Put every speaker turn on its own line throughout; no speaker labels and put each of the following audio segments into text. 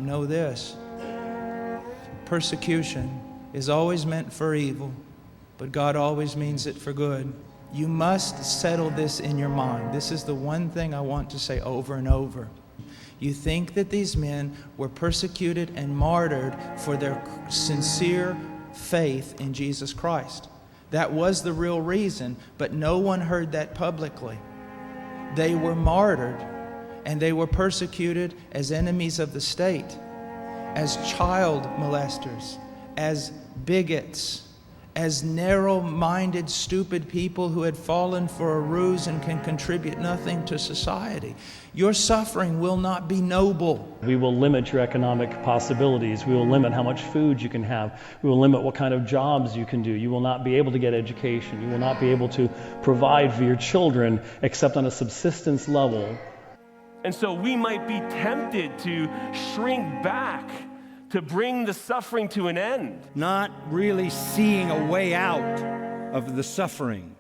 Know this, persecution is always meant for evil, but God always means it for good. You must settle this in your mind. This is the one thing I want to say over and over. You think that these men were persecuted and martyred for their sincere faith in Jesus Christ. That was the real reason, but no one heard that publicly. They were martyred, and they were persecuted as enemies of the state, as child molesters, as bigots, as narrow-minded, stupid people who had fallen for a ruse and can contribute nothing to society. Your suffering will not be noble.
We will limit your economic possibilities. We will limit how much food you can have. We will limit what kind of jobs you can do. You will not be able to get education. You will not be able to provide for your children except on a subsistence level.
And so we might be tempted to shrink back, to bring the suffering to an end.
Not really seeing a way out of the suffering.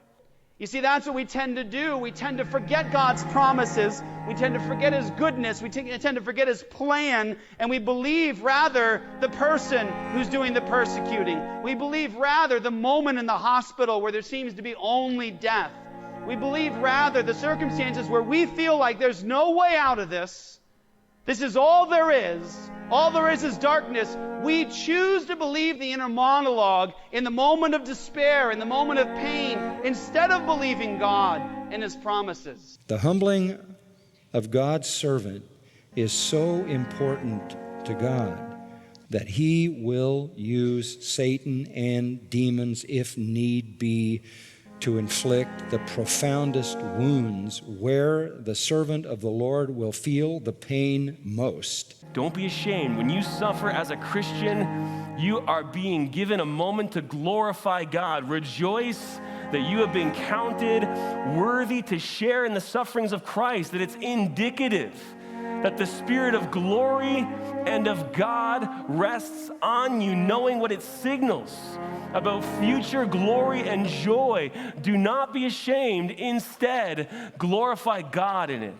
You see, that's what we tend to do. We tend to forget God's promises. We tend to forget His goodness. We tend to forget His plan. And we believe rather the person who's doing the persecuting. We believe rather the moment in the hospital where there seems to be only death. We believe rather the circumstances where we feel like there's no way out of this. This is all there is. All there is darkness. We choose to believe the inner monologue in the moment of despair, in the moment of pain, instead of believing God and His promises.
The humbling of God's servant is so important to God that He will use Satan and demons, if need be, to inflict the profoundest wounds where the servant of the Lord will feel the pain most.
Don't be ashamed. When you suffer as a Christian, you are being given a moment to glorify God. Rejoice that you have been counted worthy to share in the sufferings of Christ, that it's indicative that the Spirit of glory and of God rests on you, knowing what it signals about future glory and joy. Do not be ashamed. Instead, glorify God in it.